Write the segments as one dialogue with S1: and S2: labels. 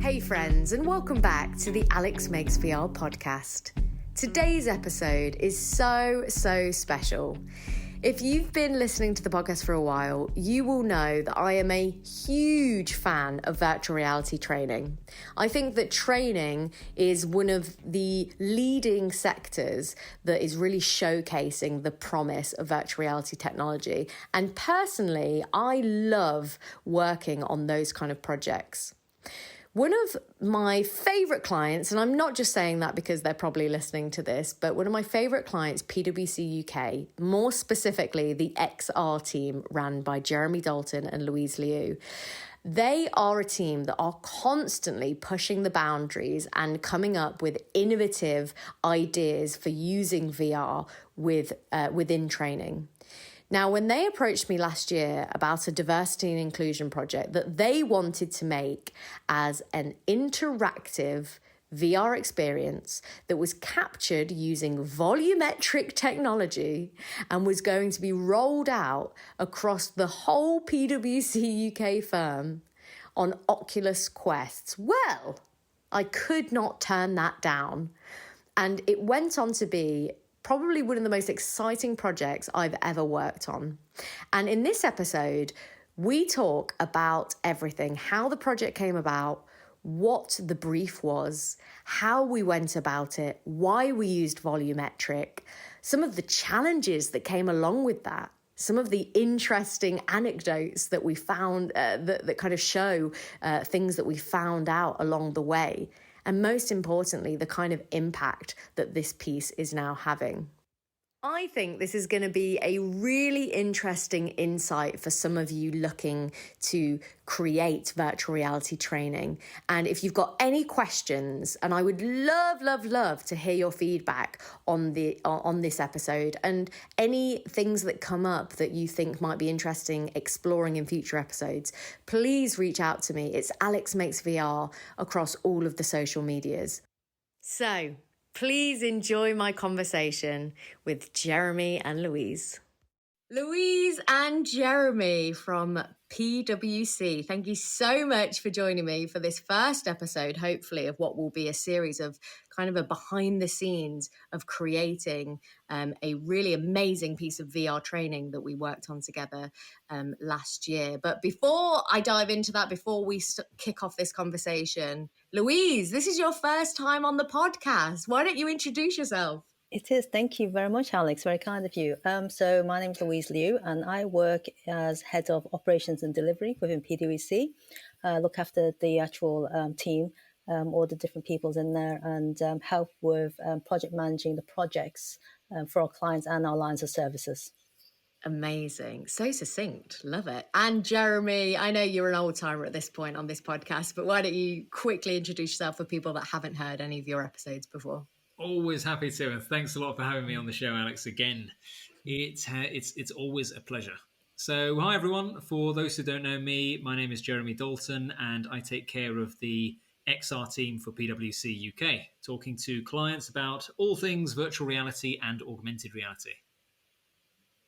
S1: Hey friends, and welcome back to the Alex Makes VR podcast. Today's episode is so special. If you've been listening to the podcast for a while, you will know that I am a huge fan of virtual reality training. I think that training is one of the leading sectors that is really showcasing the promise of virtual reality technology. And personally, I love working on those kind of projects. One of my favourite clients, and I'm not just saying that because they're probably listening to this, but one of my favourite clients, PwC UK, more specifically the XR team ran by Jeremy Dalton and Louise. They are a team that are constantly pushing the boundaries and coming up with innovative ideas for using VR within training. Now, when they approached me last year about a diversity and inclusion project that they wanted to make as an interactive VR experience that was captured using volumetric technology and was going to be rolled out across the whole PwC UK firm on Oculus Quests, well, I could not turn that down. And it went on to be probably one of the most exciting projects I've ever worked on. And in this episode, we talk about everything, how the project came about, what the brief was, how we went about it, why we used volumetric, some of the challenges that came along with that, some of the interesting anecdotes that we found that kind of show things that we found out along the way. And most importantly, the kind of impact that this piece is now having. I think this is going to be a really interesting insight for some of you looking to create virtual reality training. And if you've got any questions, and I would love to hear your feedback on this episode and any things that come up that you think might be interesting exploring in future episodes, please reach out to me. It's Alex Makes VR across all of the social medias. So, please enjoy my conversation with Jeremy and Louise. Louise and Jeremy from PwC, thank you so much for joining me for this first episode, hopefully, of what will be a series of kind of a behind the scenes of creating a really amazing piece of VR training that we worked on together last year. But before I dive into that, before we kick off this conversation, Louise, this is your first time on the podcast. Why don't you introduce yourself?
S2: It is. Thank you very much, Alex. Very kind of you. So my name is Louise Liu, and I work as Head of Operations and Delivery within PwC. Look after the actual team, all the different peoples in there, and help with project managing the projects for our clients and our lines of services.
S1: Amazing. So succinct. Love it. And Jeremy, I know you're an old timer at this point on this podcast, but why don't you quickly introduce yourself for people that haven't heard any of your episodes before?
S3: Always happy to, and thanks a lot for having me on the show, Alex, again. It's always a pleasure. So, hi everyone. For those who don't know me, my name is Jeremy Dalton, and I take care of the XR team for PwC UK, talking to clients about all things virtual reality and augmented reality.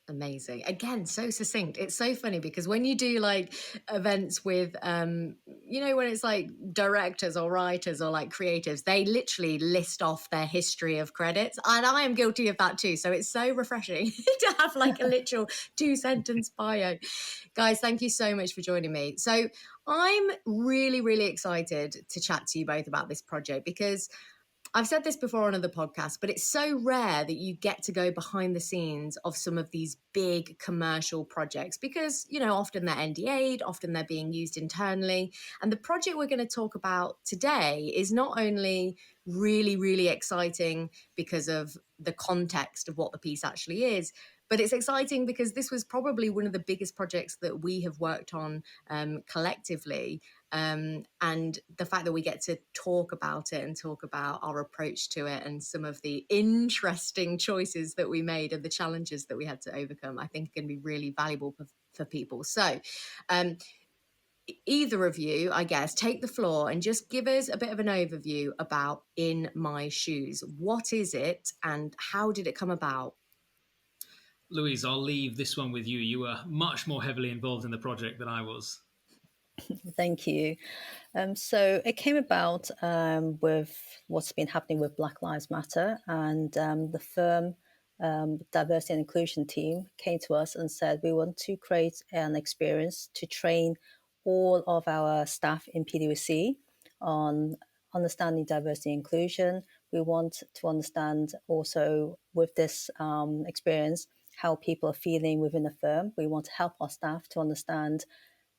S1: Amazing. Again, so succinct. It's so funny because when you do like events with, when it's like directors or writers or like creatives, they literally list off their history of credits. And I am guilty of that too. So it's so refreshing to have like a literal 2-sentence bio. Guys, thank you so much for joining me. So I'm really excited to chat to you both about this project because I've said this before on other podcasts, but it's so rare that you get to go behind the scenes of some of these big commercial projects because, often they're NDA'd, often they're being used internally. And the project we're going to talk about today is not only really exciting because of the context of what the piece actually is, but it's exciting because this was probably one of the biggest projects that we have worked on collectively. And the fact that we get to talk about it and talk about our approach to it and some of the interesting choices that we made and the challenges that we had to overcome, I think are going to be really valuable for people. So either of you, I guess, take the floor and just give us a bit of an overview about In My Shoes. What is it and how did it come about?
S3: Louise, I'll leave this one with you. You were much more heavily involved in the project than I was.
S2: Thank you. So it came about with what's been happening with Black Lives Matter, and the firm diversity and inclusion team came to us and said we want to create an experience to train all of our staff in PwC on understanding diversity and inclusion. We want to understand also with this experience how people are feeling within the firm. We want to help our staff to understand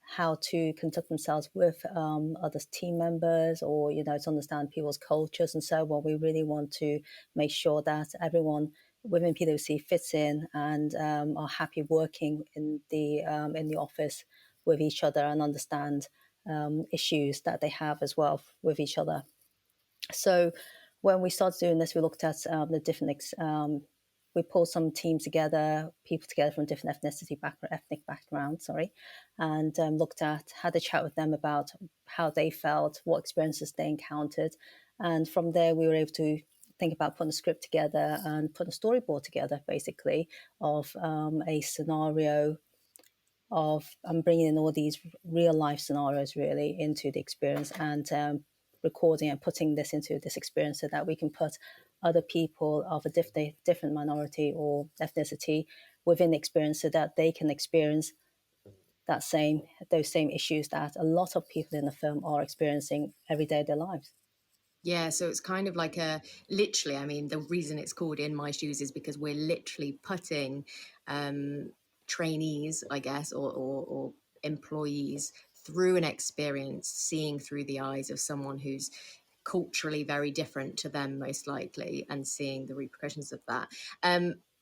S2: how to conduct themselves with other team members, or to understand people's cultures and so on. We really want to make sure that everyone within PwC fits in and are happy working in the office with each other and understand issues that they have as well with each other. So when we started doing this, we looked at the different we pulled some teams together, people together from different ethnic backgrounds, and looked at, had a chat with them about how they felt, what experiences they encountered. And from there, we were able to think about putting a script together and putting a storyboard together, basically, of a scenario of bringing in all these real life scenarios really into the experience, and recording and putting this into this experience so that we can put other people of a different minority or ethnicity within the experience so that they can experience those same issues that a lot of people in the film are experiencing every day of their lives.
S1: Yeah, so it's kind of like literally, I mean, the reason it's called In My Shoes is because we're literally putting trainees, I guess, or employees through an experience, seeing through the eyes of someone who's culturally very different to them, most likely, and seeing the repercussions of that.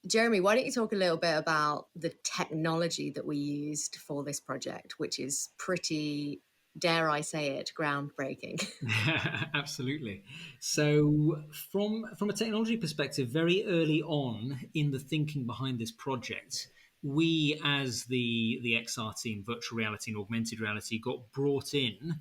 S1: Jeremy, why don't you talk a little bit about the technology that we used for this project, which is pretty, dare I say it, groundbreaking.
S3: Absolutely. So, from a technology perspective, very early on in the thinking behind this project, we, as the XR team, virtual reality and augmented reality, got brought in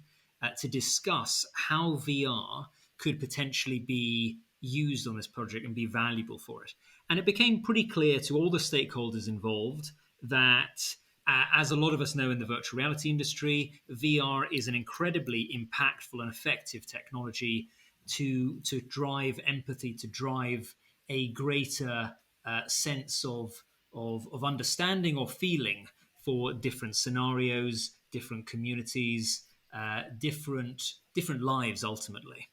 S3: to discuss how VR could potentially be used on this project and be valuable for it. And it became pretty clear to all the stakeholders involved that, as a lot of us know in the virtual reality industry, VR is an incredibly impactful and effective technology to drive empathy, to drive a greater sense of understanding or feeling for different scenarios, different communities, different lives ultimately.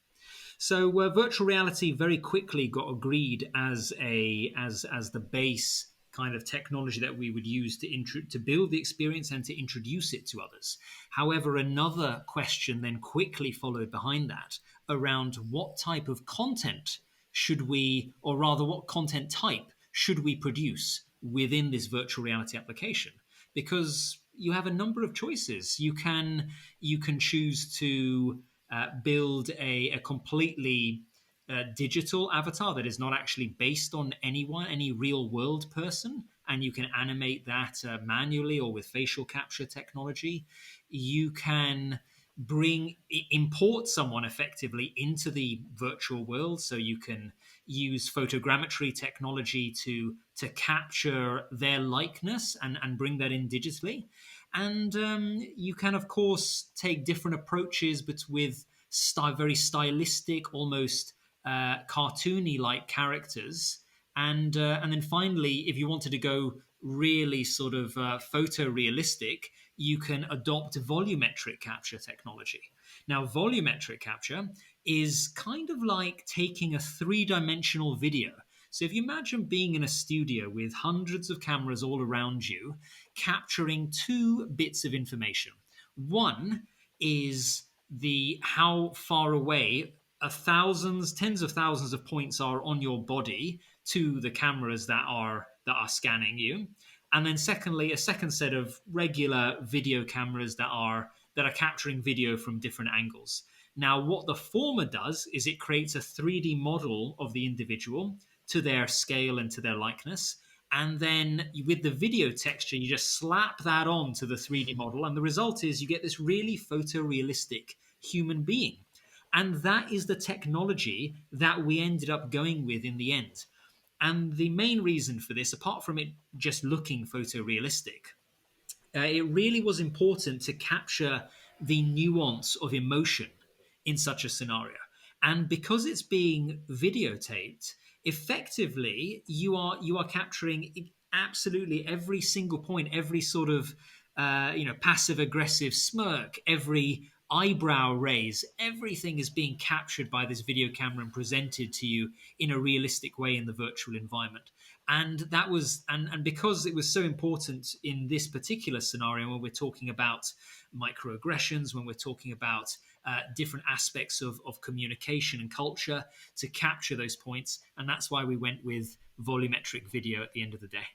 S3: So virtual reality very quickly got agreed as the base kind of technology that we would use to build the experience and to introduce it to others. However, another question then quickly followed behind that around what type of content should we, or rather what content type should we produce within this virtual reality application? Because you have a number of choices. You can choose to build a completely digital avatar that is not actually based on any real world person, and you can animate that manually or with facial capture technology. You can import someone effectively into the virtual world, so you can use photogrammetry technology to capture their likeness and bring that in digitally. And you can, of course, take different approaches, but with very stylistic, almost cartoony-like characters. And then finally, if you wanted to go really sort of photorealistic, you can adopt volumetric capture technology. Now, volumetric capture is kind of like taking a three-dimensional video. So if you imagine being in a studio with hundreds of cameras all around you, capturing two bits of information. One is how far away tens of thousands of points are on your body to the cameras that are scanning you. And then secondly, a second set of regular video cameras that are capturing video from different angles. Now, what the former does is it creates a 3D model of the individual to their scale and to their likeness. And then with the video texture, you just slap that on to the 3D model. And the result is you get this really photorealistic human being. And that is the technology that we ended up going with in the end. And the main reason for this, apart from it just looking photorealistic, it really was important to capture the nuance of emotion in such a scenario. And because it's being videotaped, effectively you are capturing absolutely every single point, every sort of passive aggressive smirk, every eyebrow raise, everything is being captured by this video camera and presented to you in a realistic way in the virtual environment. And that was and because it was so important in this particular scenario, when we're talking about microaggressions, when we're talking about different aspects of communication and culture, to capture those points. And that's why we went with volumetric video at the end of the day.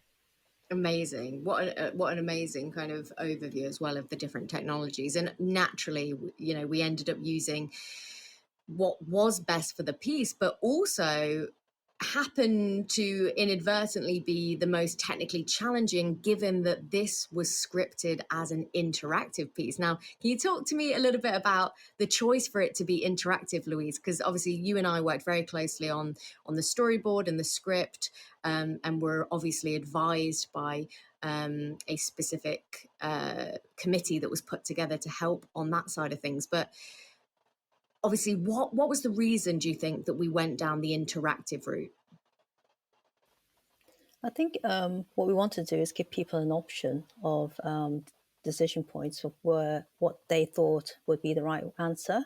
S1: Amazing. What an amazing kind of overview as well of the different technologies. And naturally, we ended up using what was best for the piece, but also happened to inadvertently be the most technically challenging, given that this was scripted as an interactive piece. Now, can you talk to me a little bit about the choice for it to be interactive, Louise? Because obviously you and I worked very closely on the storyboard and the script, and we're obviously advised by a specific committee that was put together to help on that side of things. But obviously, what was the reason, do you think, that we went down the interactive route?
S2: I think what we want to do is give people an option of decision points of what they thought would be the right answer.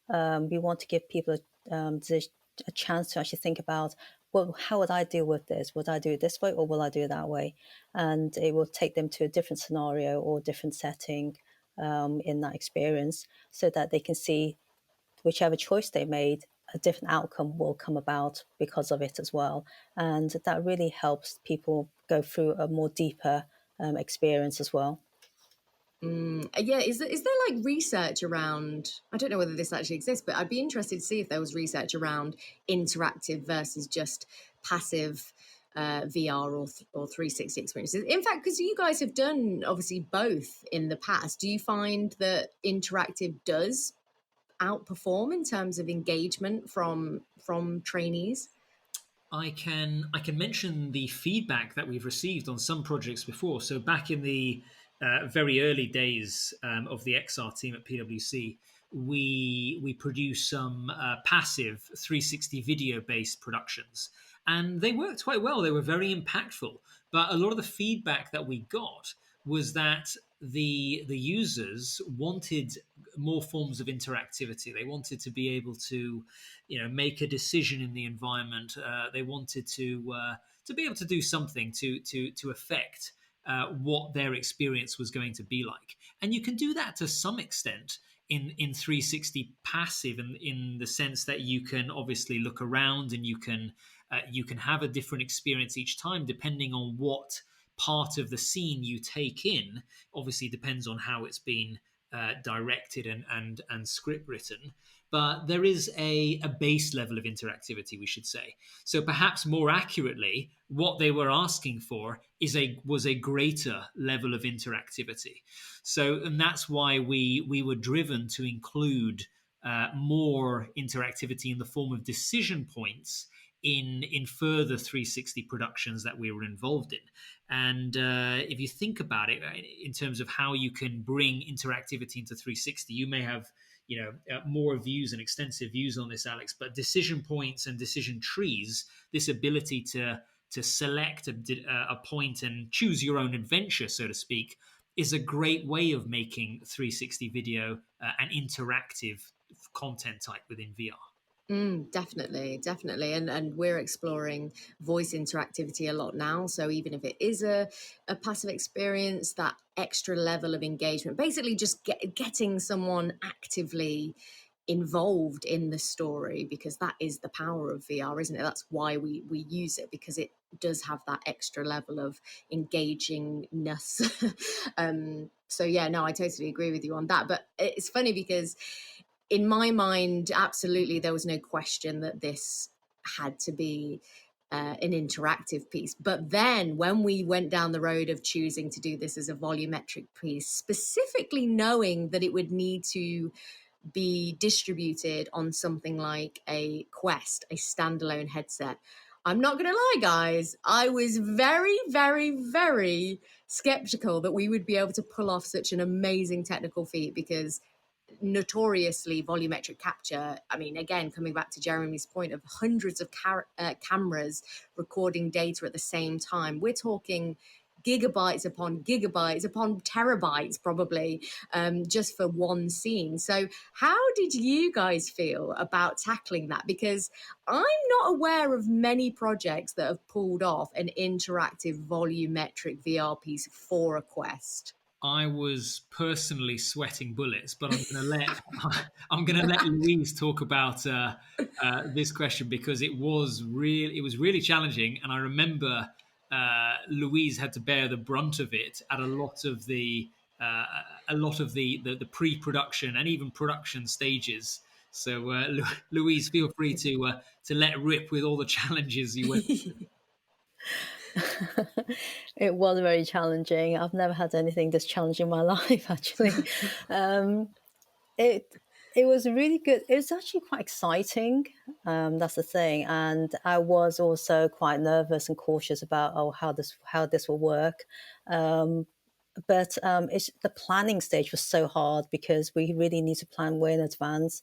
S2: We want to give people a chance to actually think about, well, how would I deal with this? Would I do it this way, or will I do it that way? And it will take them to a different scenario or different setting in that experience, so that they can see whichever choice they made, a different outcome will come about because of it as well. And that really helps people go through a more deeper experience as well.
S1: Yeah, is there like research around, I don't know whether this actually exists, but I'd be interested to see if there was research around interactive versus just passive VR or 360 experiences. In fact, because you guys have done obviously both in the past, do you find that interactive does outperform in terms of engagement from trainees?
S3: I can mention the feedback that we've received on some projects before. So back in the very early days of the XR team at PwC, we produced some passive 360 video based productions, and they worked quite well. They were very impactful. But a lot of the feedback that we got was that the users wanted more forms of interactivity. They wanted to be able to, make a decision in the environment. They wanted to be able to do something to affect what their experience was going to be like. And you can do that to some extent in 360 passive, in the sense that you can obviously look around and you can have a different experience each time, depending on what part of the scene you take in. Obviously depends on how it's been directed and script written. But there is a base level of interactivity, we should say. So perhaps more accurately, what they were asking for was a greater level of interactivity. So, and that's why we were driven to include more interactivity in the form of decision points in further 360 productions that we were involved in. And if you think about it in terms of how you can bring interactivity into 360, you may have more views and extensive views on this, Alex, but decision points and decision trees, this ability to select a point and choose your own adventure, so to speak, is a great way of making 360 video an interactive content type within VR.
S1: Definitely. And we're exploring voice interactivity a lot now. So even if it is a passive experience, that extra level of engagement, basically just getting someone actively involved in the story, because that is the power of VR, isn't it? That's why we use it, because it does have that extra level of engagingness. So yeah, no, I totally agree with you on that. But it's funny because in my mind, absolutely, there was no question that this had to be an interactive piece. But then when we went down the road of choosing to do this as a volumetric piece, specifically knowing that it would need to be distributed on something like a Quest, a standalone headset, I'm not going to lie, guys, I was very, very, very skeptical that we would be able to pull off such an amazing technical feat, because notoriously volumetric capture. I mean, again, coming back to Jeremy's point of hundreds of cameras recording data at the same time, we're talking gigabytes upon terabytes probably, just for one scene. So how did you guys feel about tackling that? Because I'm not aware of many projects that have pulled off an interactive volumetric VR piece for a Quest.
S3: I was personally sweating bullets, but I'm gonna let Louise talk about this question, because it was really challenging, and I remember Louise had to bear the brunt of it at a lot of the pre-production and even production stages. So Louise, feel free to let rip with all the challenges you went through.
S2: It was very challenging. I've never had anything this challenging in my life, actually. It was really good. It was actually quite exciting. That's the thing. And I was also quite nervous and cautious about how this will work. But the planning stage was so hard, because we really need to plan way in advance.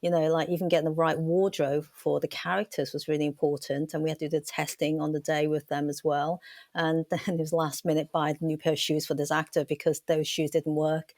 S2: Like even getting the right wardrobe for the characters was really important. And we had to do the testing on the day with them as well. And then it was last minute, buy the new pair of shoes for this actor because those shoes didn't work,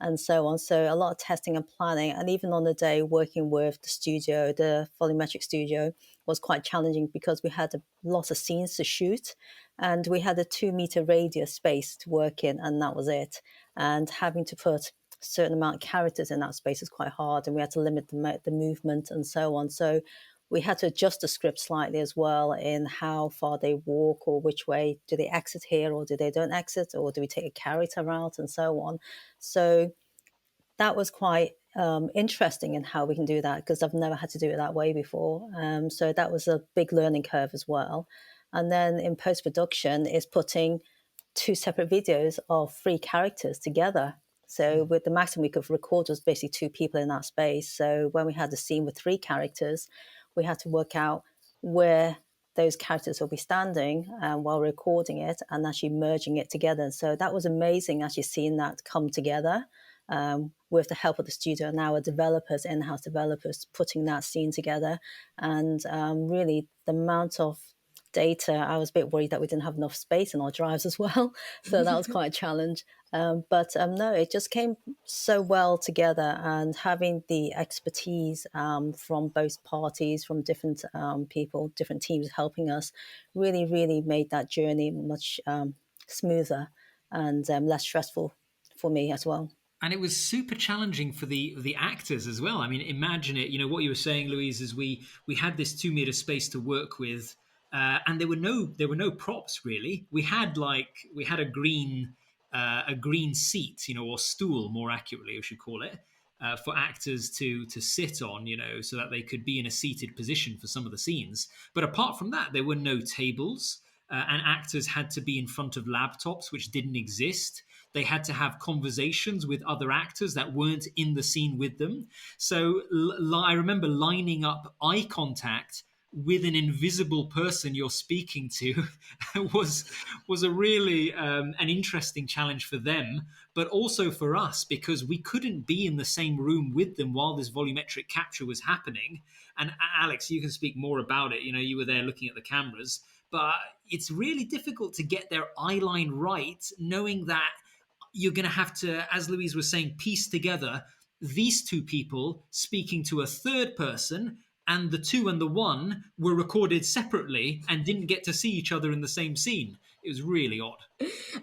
S2: and so on. So a lot of testing and planning. And even on the day working with the studio, the volumetric studio, was quite challenging, because we had a lot of scenes to shoot, and we had a 2-meter radius space to work in, and that was it. And having to put certain amount of characters in that space is quite hard, and we had to limit the movement and so on. So we had to adjust the script slightly as well, in how far they walk, or which way do they exit here, or do they don't exit, or do we take a character out, and so on. So that was quite interesting in how we can do that, because I've never had to do it that way before. So that was a big learning curve as well. And then in post-production is putting 2 separate videos of 3 characters together. So with the maximum we could record was basically 2 people in that space. So when we had a scene with 3 characters, we had to work out where those characters will be standing while recording it, and actually merging it together. So that was amazing, actually seeing that come together with the help of the studio and our developers, in-house developers, putting that scene together. And really the amount of data, I was a bit worried that we didn't have enough space in our drives as well. So that was quite a challenge. But no, it just came so well together, and having the expertise from both parties, from different people, different teams helping us, really, really made that journey much smoother and less stressful for me as well.
S3: And it was super challenging for the actors as well. I mean, imagine it. What you were saying, Louise, is we had this 2-meter space to work with, and there were no props really. We had a green seat, or stool, more accurately, we should call it, for actors to sit on, so that they could be in a seated position for some of the scenes. But apart from that, there were no tables, and actors had to be in front of laptops, which didn't exist. They had to have conversations with other actors that weren't in the scene with them. So I remember lining up eye contact with an invisible person you're speaking to was a really an interesting challenge for them, but also for us, because we couldn't be in the same room with them while this volumetric capture was happening. And Alex, you can speak more about it. You were there looking at the cameras, but it's really difficult to get their eye line right, knowing that you're going to have to, as Louise was saying, piece together these 2 people speaking to a third person, and the 2 and the 1 were recorded separately and didn't get to see each other in the same scene. It was really odd.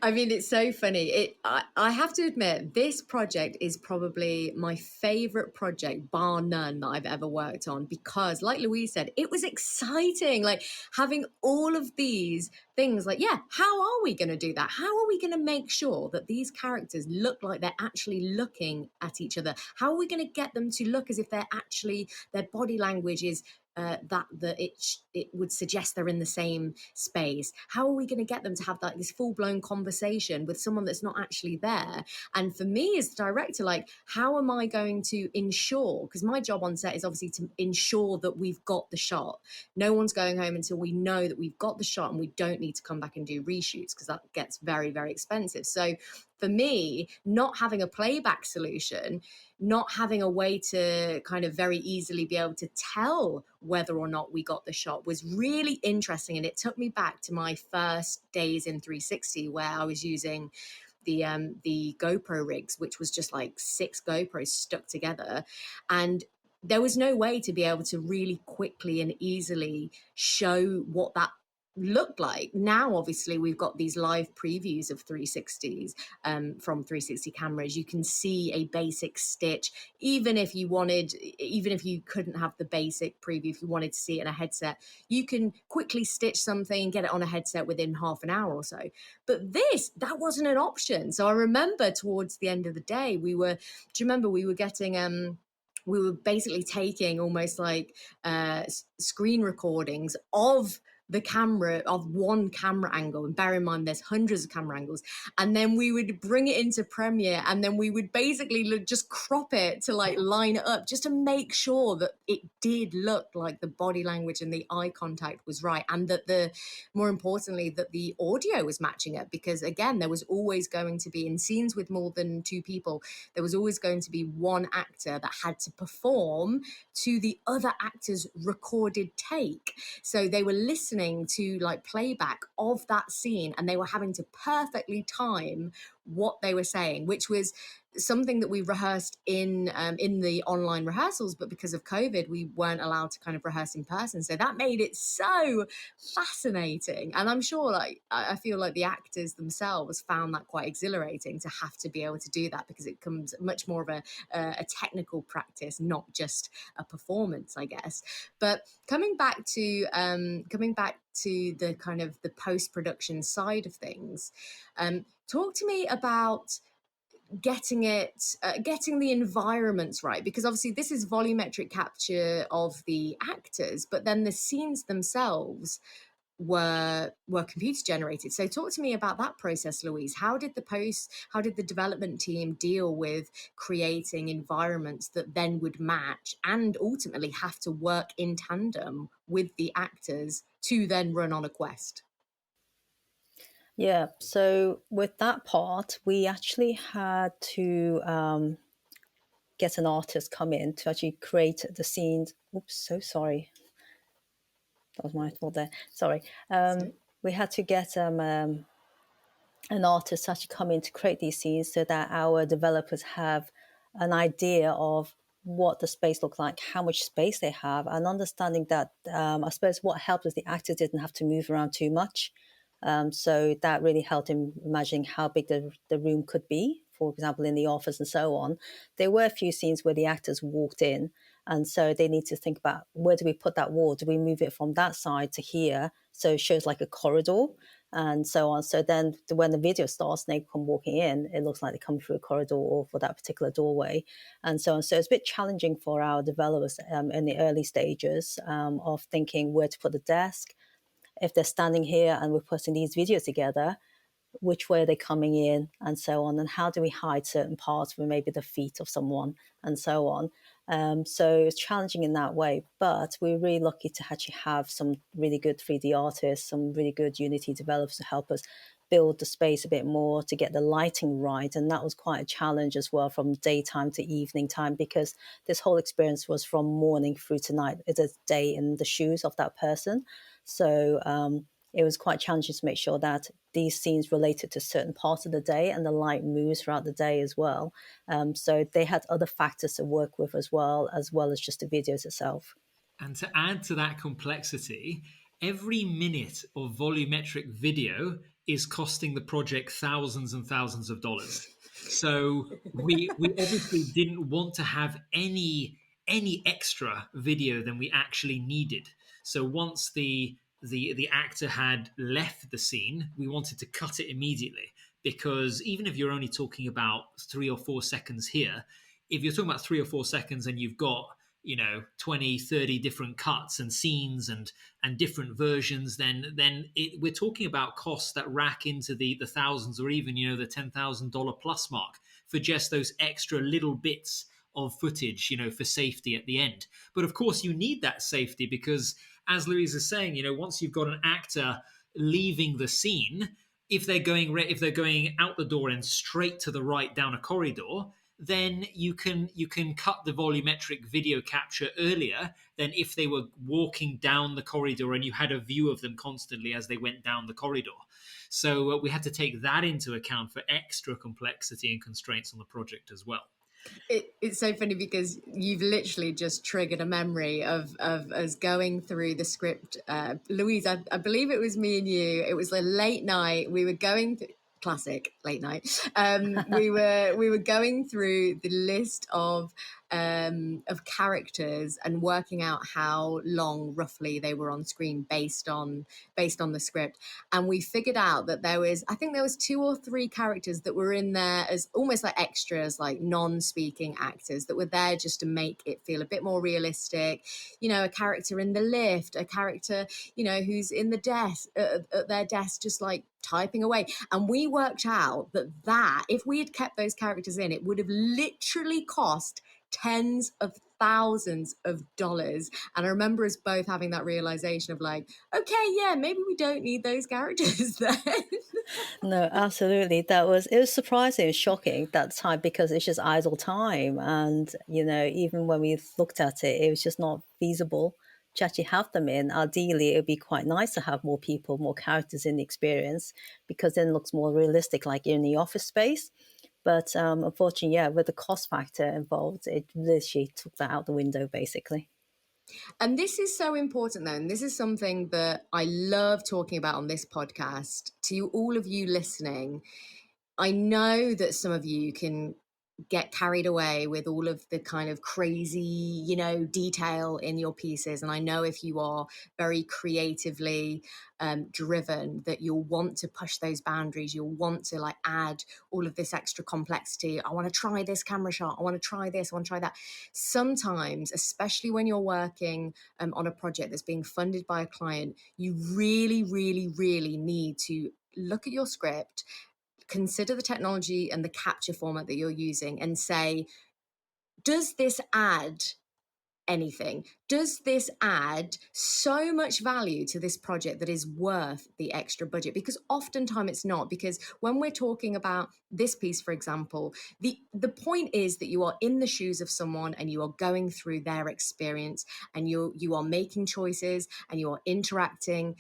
S1: I mean, it's so funny. I have to admit, this project is probably my favorite project, bar none, that I've ever worked on, because like Louise said, it was exciting. Like having all of these things, like, yeah, how are we going to do that? How are we going to make sure that these characters look like they're actually looking at each other? How are we going to get them to look as if they're actually, their body language is it would suggest they're in the same space? How are we going to get them to have this full-blown conversation with someone that's not actually there? And for me as the director, how am I going to ensure, because my job on set is obviously to ensure that we've got the shot. No one's going home until we know that we've got the shot and we don't need need to come back and do reshoots because that gets very, very expensive. So for me, not having a playback solution, not having a way to kind of very easily be able to tell whether or not we got the shot was really interesting. And it took me back to my first days in 360, where I was using the GoPro rigs, which was just like 6 GoPros stuck together. And there was no way to be able to really quickly and easily show what that looked like. Now obviously we've got these live previews of 360s from 360 cameras. You can see a basic stitch, even if you couldn't have the basic preview, if you wanted to see it in a headset, you can quickly stitch something and get it on a headset within half an hour or so. But that wasn't an option. So I remember towards the end of the day, we were basically taking almost like screen recordings of the camera, of one camera angle, and bear in mind there's hundreds of camera angles, and then we would bring it into Premiere, and then we would basically just crop it to like line it up just to make sure that it did look like the body language and the eye contact was right, and that more importantly that the audio was matching it, because again there was always going to be, in scenes with more than 2 people, there was always going to be one actor that had to perform to the other actor's recorded take. So they were listening to like playback of that scene, and they were having to perfectly time what they were saying, which was something that we rehearsed in the online rehearsals, but because of COVID we weren't allowed to kind of rehearse in person. So that made it so fascinating, and I'm sure I feel like the actors themselves found that quite exhilarating to have to be able to do that, because it becomes much more of a technical practice, not just a performance, I guess. But coming back to the kind of the post-production side of things, talk to me about getting the environments right, because obviously this is volumetric capture of the actors, but then the scenes themselves were computer generated. So talk to me about that process, Louise. How did the development team deal with creating environments that then would match and ultimately have to work in tandem with the actors to then run on a quest?
S2: Yeah, so with that part, we actually had to get an artist come in to actually create the scenes. Oops, so sorry. That was my fault there. Sorry. We had to get an artist to actually come in to create these scenes so that our developers have an idea of what the space looks like, how much space they have, and understanding that I suppose what helped is the actors didn't have to move around too much. So that really helped in imagining how big the room could be, for example, in the office and so on. There were a few scenes where the actors walked in, and so they need to think about, where do we put that wall? Do we move it from that side to here? So it shows like a corridor and so on. So then when the video starts and they come walking in, it looks like they come through a corridor or for that particular doorway and so on. So it's a bit challenging for our developers in the early stages of thinking where to put the desk. If they're standing here and we're putting these videos together, which way are they coming in and so on, and how do we hide certain parts with maybe the feet of someone and so on. So it's challenging in that way, but we're really lucky to actually have some really good 3D artists, some really good Unity developers to help us build the space a bit more, to get the lighting right. And that was quite a challenge as well, from daytime to evening time, because this whole experience was from morning through to night. It's a day in the shoes of that person. So it was quite challenging to make sure that these scenes related to certain parts of the day and the light moves throughout the day as well. So they had other factors to work with as well as just the videos itself.
S3: And to add to that complexity, every minute of volumetric video is costing the project thousands and thousands of dollars. So we obviously didn't want to have any extra video than we actually needed. So once the actor had left the scene, we wanted to cut it immediately, because even if you're only talking about 3 or 4 seconds here, if you're talking about 3 or 4 seconds and you've got 20, 30 different cuts and scenes and different versions, then we're talking about costs that rack into the thousands, or even the $10,000 plus mark for just those extra little bits of footage, for safety at the end. But of course you need that safety, because as Louise is saying, once you've got an actor leaving the scene, if they're going out the door and straight to the right down a corridor, then you can cut the volumetric video capture earlier than if they were walking down the corridor and you had a view of them constantly as they went down the corridor. So we had to take that into account for extra complexity and constraints on the project as well.
S1: It's so funny because you've literally just triggered a memory of us going through the script. Louise, I believe it was me and you. It was a late night. We were going through, classic late night. We were going through the list of characters and working out how long roughly they were on screen based on the script, and we figured out that there was 2 or 3 characters that were in there as almost like extras, like non-speaking actors that were there just to make it feel a bit more realistic. A character in the lift, a character who's in the desk at their desk just like typing away. And we worked out that if we had kept those characters in, it would have literally cost tens of thousands of dollars. And I remember us both having that realization of like, okay, yeah, maybe we don't need those characters then.
S2: No, absolutely. It was surprising, it was shocking that time, because it's just idle time. And, even when we looked at it, it was just not feasible to actually have them in. Ideally, it would be quite nice to have more people, more characters in the experience, because then it looks more realistic, like you're in the office space. But unfortunately, yeah, with the cost factor involved, it literally took that out the window, basically.
S1: And this is so important, though. And this is something that I love talking about on this podcast. To all of you listening, I know that some of you can get carried away with all of the kind of crazy, detail in your pieces. And I know if you are very creatively driven, that you'll want to push those boundaries. You'll want to like add all of this extra complexity. I want to try this camera shot. I want to try this. I want to try that. Sometimes, especially when you're working on a project that's being funded by a client, you really, really, really need to look at your script, consider the technology and the capture format that you're using, and say, does this add anything? Does this add so much value to this project that is worth the extra budget? Because oftentimes it's not. Because when we're talking about this piece, for example, the point is that you are in the shoes of someone and you are going through their experience, and you are making choices and you are interacting.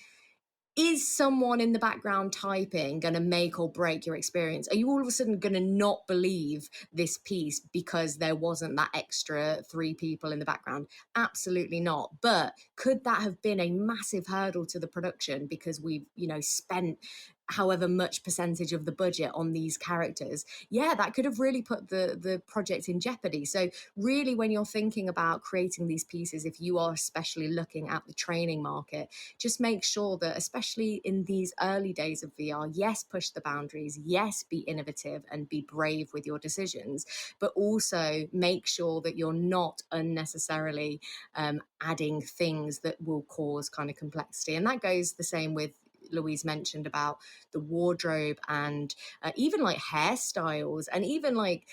S1: Is someone in the background typing going to make or break your experience? Are you all of a sudden going to not believe this piece because there wasn't that extra 3 people in the background? Absolutely not. But could that have been a massive hurdle to the production because we've, spent however much percentage of the budget on these characters? Yeah, that could have really put the project in jeopardy. So really, when you're thinking about creating these pieces, if you are especially looking at the training market, just make sure that, especially in these early days of VR, yes, push the boundaries, yes, be innovative and be brave with your decisions, but also make sure that you're not unnecessarily adding things that will cause kind of complexity. And that goes the same with, Louise mentioned about the wardrobe and even like hairstyles and even like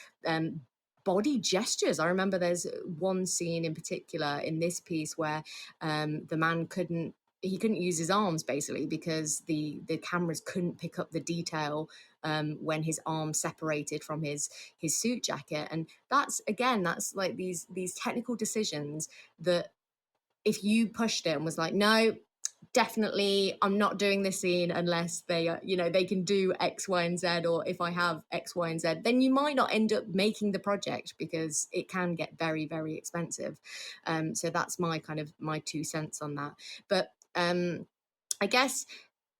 S1: body gestures. I remember there's one scene in particular in this piece where the man couldn't use his arms basically because the cameras couldn't pick up the detail when his arms separated from his suit jacket. And that's like these technical decisions that if you pushed it and was like, no, definitely I'm not doing this scene unless they they can do X, Y, and Z, or if I have X, Y, and Z, then you might not end up making the project because it can get very, very expensive. So that's my 2 cents on that. But I guess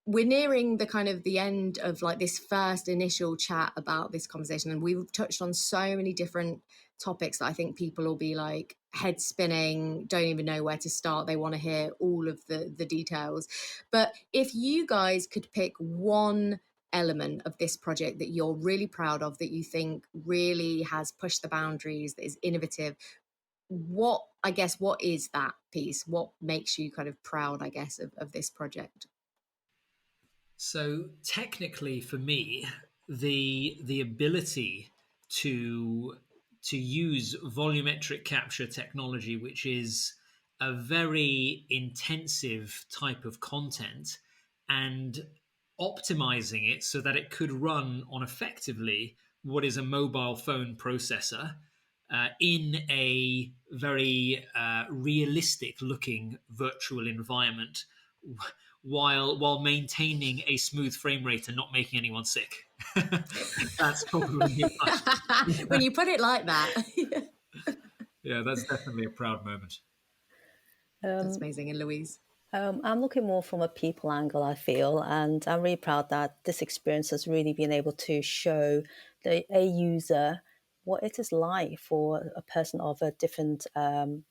S1: we're nearing the end of like this first initial chat about this conversation, and we've touched on so many different topics that I think people will be like head spinning, don't even know where to start. They want to hear all of the details. But if you guys could pick one element of this project that you're really proud of, that you think really has pushed the boundaries, that is innovative, what is that piece? What makes you kind of proud, I guess, of this project?
S3: So technically, for me, the ability to use volumetric capture technology, which is a very intensive type of content, and optimizing it so that it could run on effectively what is a mobile phone processor in a very realistic looking virtual environment while maintaining a smooth frame rate and not making anyone sick. That's probably
S1: when you put it like that.
S3: Yeah, that's definitely a proud moment.
S1: That's amazing. And Louise?
S2: I'm looking more from a people angle, I feel, and I'm really proud that this experience has really been able to show a user what it is like for a person of a different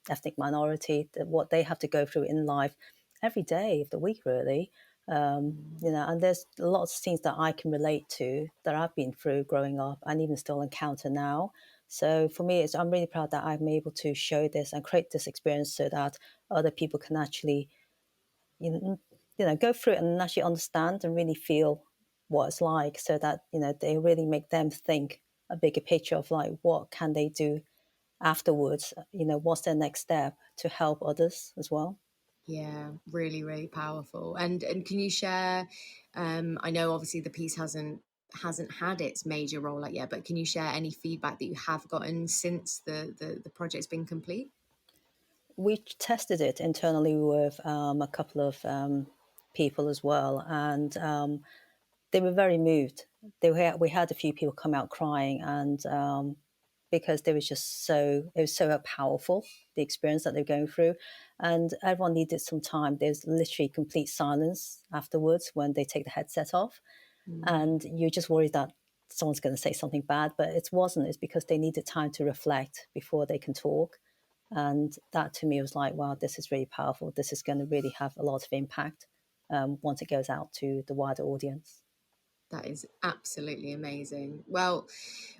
S2: ethnic minority, what they have to go through in life every day of the week, really. And there's a lot of things that I can relate to that I've been through growing up and even still encounter now. So for me, I'm really proud that I'm able to show this and create this experience so that other people can actually go through it and actually understand and really feel what it's like, so that they really make them think a bigger picture of like what can they do afterwards, what's their next step to help others as well.
S1: Yeah, really, really powerful. And can you share, I know obviously the piece hasn't had its major rollout yet, but can you share any feedback that you have gotten since the project's been complete?
S2: We tested it internally with a couple of people as well, and they were very moved. We had a few people come out crying, and because it was so powerful, the experience that they're going through, and everyone needed some time. There's literally complete silence afterwards when they take the headset off, and you're just worried that someone's going to say something bad, but it wasn't. It's because they needed time to reflect before they can talk. And that to me was like, wow, this is really powerful. This is going to really have a lot of impact once it goes out to the wider audience.
S1: That is absolutely amazing. Well,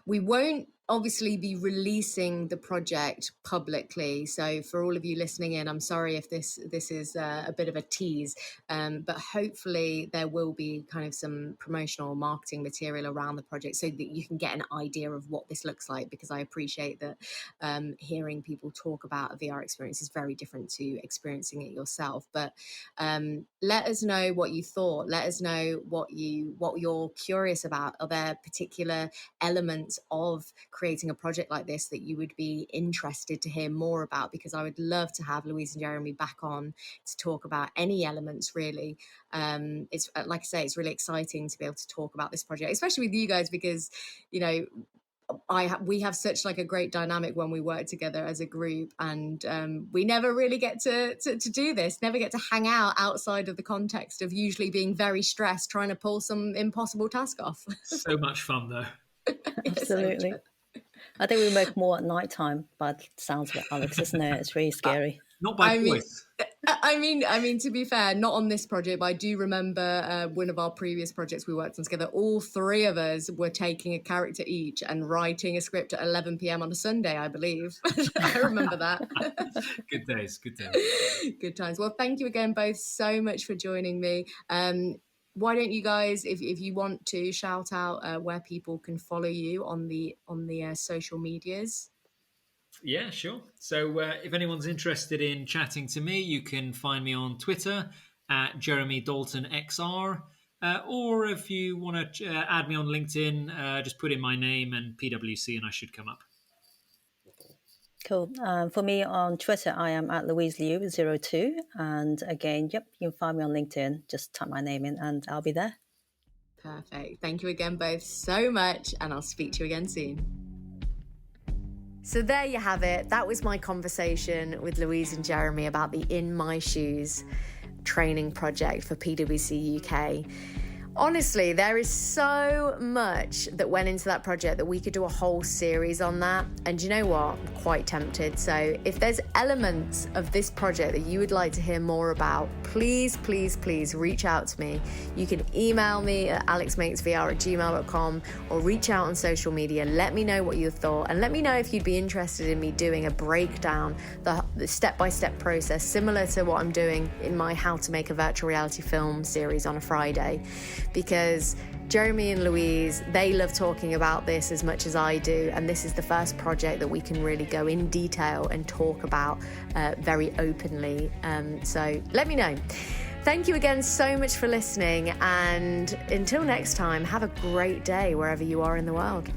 S1: we won't obviously be releasing the project publicly, so for all of you listening in, I'm sorry if this is a bit of a tease, but hopefully there will be kind of some promotional marketing material around the project so that you can get an idea of what this looks like, because I appreciate that hearing people talk about a VR experience is very different to experiencing it yourself. But let us know what you thought. Let us know what you're curious about. Are there particular elements of creating a project like this that you would be interested to hear more about? Because I would love to have Louise and Jeremy back on to talk about any elements, really. It's like I say, it's really exciting to be able to talk about this project, especially with you guys, because we have such like a great dynamic when we work together as a group, and we never really get to do this, never get to hang out outside of the context of usually being very stressed trying to pull some impossible task off. So
S3: much fun though.
S2: Absolutely. I think we make more at night time, but it sounds a bit, Alex, isn't it? It's really scary.
S3: Not by voice.
S1: I mean, to be fair, not on this project, but I do remember one of our previous projects we worked on together. All three of us were taking a character each and writing a script at 11 p.m. on a Sunday, I believe. I remember that.
S3: Good days.
S1: Good times. Well, thank you again both so much for joining me. Why don't you guys, if you want to, shout out where people can follow you on the social medias?
S3: Yeah, sure. So if anyone's interested in chatting to me, you can find me on Twitter at Jeremy Dalton XR, or if you want to add me on LinkedIn, just put in my name and PwC and I should come up.
S2: Cool. For me on Twitter, I am at Louise Liu 02. And again, you can find me on LinkedIn. Just type my name in and I'll be there.
S1: Perfect. Thank you again both so much, and I'll speak to you again soon. So there you have it. That was my conversation with Louise and Jeremy about the In My Shoes training project for PwC UK. Honestly, there is so much that went into that project that we could do a whole series on that. And you know what? I'm quite tempted. So if there's elements of this project that you would like to hear more about, please reach out to me. You can email me at alexmakesvr@gmail.com or reach out on social media. Let me know what you thought, and let me know if you'd be interested in me doing a breakdown, the step-by-step process, similar to what I'm doing in my How to Make a Virtual Reality Film series on a Friday. Because Jeremy and Louise, they love talking about this as much as I do, and this is the first project that we can really go in detail and talk about very openly. So let me know. Thank you again so much for listening. And until next time, have a great day wherever you are in the world.